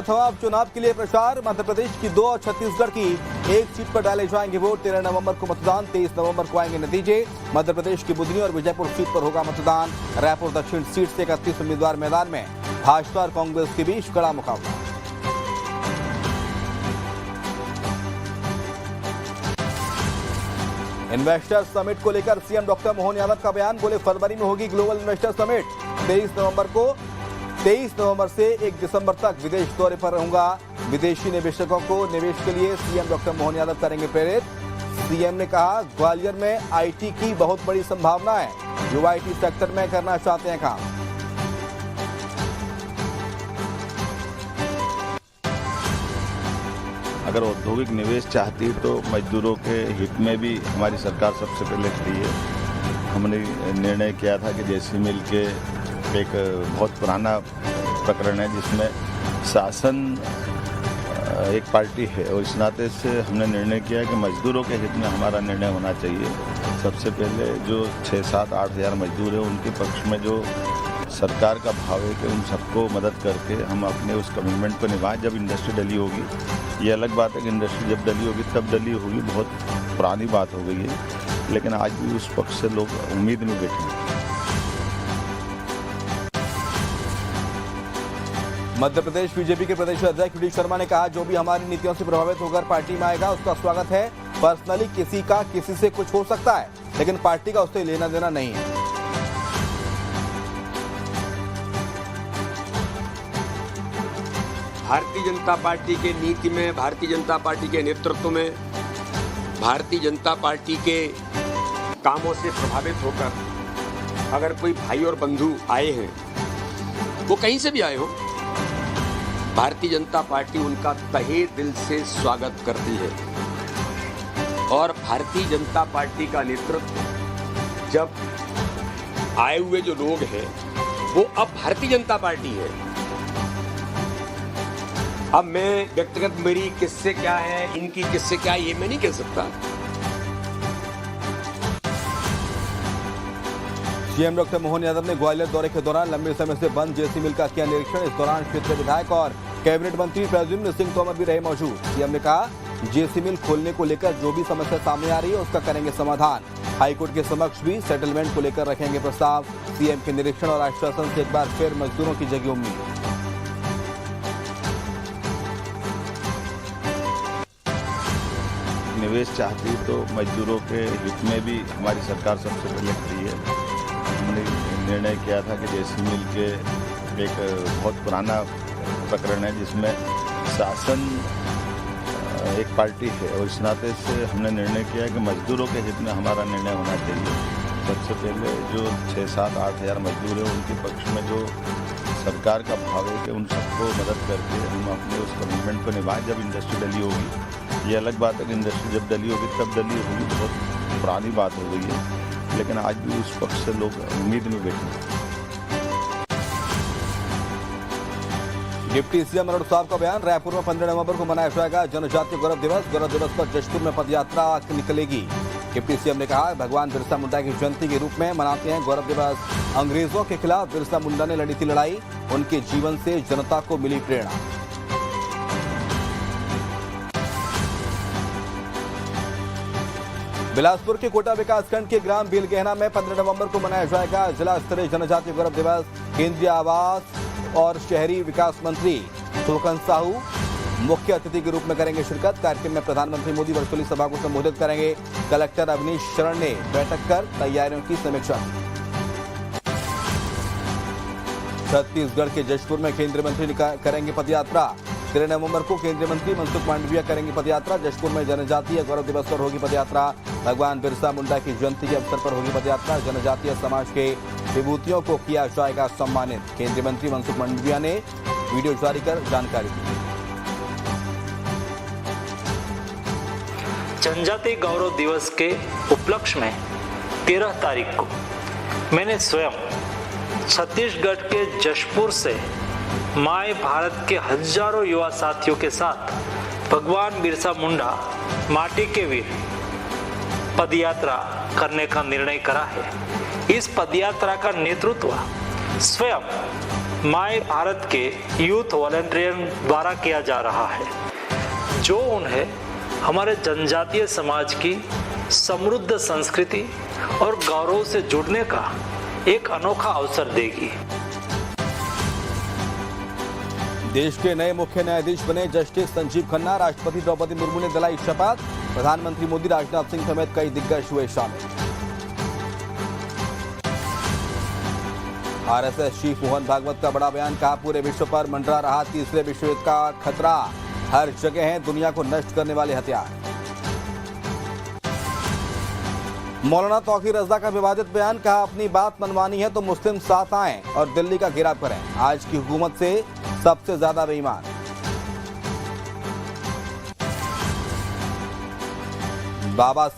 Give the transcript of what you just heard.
छठवां चुनाव के लिए प्रचार। मध्य प्रदेश की 2 और छत्तीसगढ़ की 1 सीट पर डाले जाएंगे वोट। 13 नवंबर को मतदान, 23 नवंबर को आएंगे नतीजे। मध्य प्रदेश की बुधनी और विजयपुर सीट पर होगा मतदान। रायपुर दक्षिण सीट से 31 उम्मीदवार मैदान में। भाजपा और कांग्रेस के बीच कड़ा मुकाबला। इन्वेस्टर समिट को लेकर सीएम डॉक्टर मोहन यादव का बयान। बोले फरवरी में होगी ग्लोबल इन्वेस्टर समिट। 23 नवंबर से 1 दिसंबर तक विदेश दौरे पर रहूंगा। विदेशी निवेशकों को निवेश के लिए सीएम डॉक्टर मोहन यादव करेंगे प्रेरित। सीएम ने कहा ग्वालियर में आईटी की बहुत बड़ी संभावना है। युवा आईटी सेक्टर में करना चाहते हैं काम। अगर औद्योगिक निवेश चाहती तो मजदूरों के हित में भी हमारी सरकार सबसे पहले खड़ी है। हमने निर्णय किया था कि जेसी मिल के एक बहुत पुराना प्रकरण है जिसमें शासन एक पार्टी है और इस नाते से हमने निर्णय किया कि मजदूरों के हित में हमारा निर्णय होना चाहिए। सबसे पहले जो 6-7-8 हज़ार मजदूर हैं उनके पक्ष में जो सरकार का भाव है कि उन सबको मदद करके हम अपने उस कमिटमेंट को निभाएं। जब इंडस्ट्री डली होगी, ये अलग बात है कि इंडस्ट्री जब डली होगी तब डली होगी, बहुत पुरानी बात हो गई है, लेकिन आज भी उस पक्ष से लोग उम्मीद में बैठे हैं। मध्य प्रदेश बीजेपी के प्रदेश अध्यक्ष वी डी शर्मा ने कहा जो भी हमारी नीतियों से प्रभावित होकर पार्टी में आएगा उसका स्वागत है। पर्सनली किसी का किसी से कुछ हो सकता है, लेकिन पार्टी का उससे लेना देना नहीं है। भारतीय जनता पार्टी के नीति में, भारतीय जनता पार्टी के नेतृत्व में, भारतीय जनता पार्टी के कामों से प्रभावित होकर अगर कोई भाई और बंधु आए हैं, वो कहीं से भी आए हो, भारतीय जनता पार्टी उनका तहे दिल से स्वागत करती है। और भारतीय जनता पार्टी का नेतृत्व जब आए हुए जो लोग हैं वो अब भारतीय जनता पार्टी है। अब मैं व्यक्तिगत मेरी किससे क्या है, इनकी किससे क्या है, ये मैं नहीं कह सकता। सीएम डॉक्टर मोहन यादव ने ग्वालियर दौरे के दौरान लंबे समय से बंद जेसी मिल का किया निरीक्षण। इस दौरान क्षेत्रीय विधायक और कैबिनेट मंत्री प्रद्युम्न सिंह तोमर भी रहे मौजूद। सीएम ने कहा जेसी मिल खोलने को लेकर जो भी समस्या सामने आ रही है उसका करेंगे समाधान। हाईकोर्ट के समक्ष भी सेटलमेंट को लेकर रखेंगे प्रस्ताव। सीएम के निरीक्षण और आश्वासन से एक बार फिर मजदूरों की जगी उम्मीद। निवेश चाहती तो मजदूरों के हित में भी हमारी सरकार सबसे पहले खड़ी है। हमने निर्णय किया था कि जेसी मिल के एक बहुत पुराना प्रकरण है जिसमें शासन एक पार्टी है और इस नाते से हमने निर्णय किया कि मजदूरों के हित में हमारा निर्णय होना चाहिए। सबसे पहले जो 6-7-8 हज़ार मजदूर हैं उनके पक्ष में जो सरकार का भाव है कि उन सबको मदद करके हम अपने उस कमिटमेंट को निभाएं। जब इंडस्ट्री डली होगी, ये अलग बात है कि इंडस्ट्री जब डली होगी तब डली होगी, बहुत पुरानी बात हो गई है, लेकिन आज भी उस पक्ष से लोग उम्मीद में बैठे हैं। डिप्टी सीएम मनोहर साहब का बयान। रायपुर में 15 नवंबर को मनाया जाएगा जनजातीय गौरव दिवस। गौरव दिवस पर जशपुर में पदयात्रा निकलेगी। डिप्टी सीएम ने कहा भगवान बिरसा मुंडा की जयंती के रूप में मनाते हैं गौरव दिवस। अंग्रेजों के खिलाफ बिरसा मुंडा ने लड़ी थी लड़ाई, उनके जीवन से जनता को मिली प्रेरणा। बिलासपुर के कोटा विकासखंड के ग्राम बेलगहना में 15 नवंबर को मनाया जाएगा जिला स्तरीय जनजातीय गौरव दिवस। केंद्रीय आवास और शहरी विकास मंत्री सुलखन साहू मुख्य अतिथि के रूप में करेंगे शिरकत। कार्यक्रम में प्रधानमंत्री मोदी वर्चुअली सभा को संबोधित करेंगे। कलेक्टर अवनीश शरण ने बैठक कर तैयारियों की समीक्षा की। छत्तीसगढ़ के जशपुर में केंद्रीय मंत्री करेंगे पदयात्रा। 13 नवंबर को केंद्रीय मंत्री मनसुख मांडविया करेंगे पदयात्रा। जशपुर में जनजातीय गौरव दिवस पर होगी पदयात्रा। भगवान बिरसा मुंडा की जयंती के अवसर पर होगी पदयात्रा। जनजातीय समाज के विभूतियों को किया जाएगा सम्मानित। केंद्रीय मंत्री मनसुख मांडविया ने वीडियो जारी कर जानकारी दी। जनजातीय गौरव दिवस के उपलक्ष्य में 13 तारीख को मैंने स्वयं छत्तीसगढ़ के जशपुर से माय भारत के हजारों युवा साथियों के साथ भगवान बिरसा मुंडा माटी के वीर पदयात्रा करने का निर्णय करा है। इस पदयात्रा का नेतृत्व स्वयं माय भारत के यूथ वॉलंटियर्स द्वारा किया जा रहा है, जो उन्हें हमारे जनजातीय समाज की समृद्ध संस्कृति और गौरव से जुड़ने का एक अनोखा अवसर देगी। देश के नए मुख्य न्यायाधीश बने जस्टिस संजीव खन्ना। राष्ट्रपति द्रौपदी मुर्मू ने दिलाई शपथ। प्रधानमंत्री मोदी, राजनाथ सिंह समेत कई दिग्गज हुए शामिल। आरएसएस चीफ मोहन भागवत का बड़ा बयान, कहा पूरे विश्व पर मंडरा रहा तीसरे विश्व युद्ध का खतरा, हर जगह है दुनिया को नष्ट करने वाले हथियार। मौलाना तौकीर रज़ा का विवादित बयान, कहा अपनी बात मनवानी है तो मुस्लिम साथ आएं और दिल्ली का घेराव करें, आज की हुकूमत से सबसे ज्यादा बेईमान। बाबा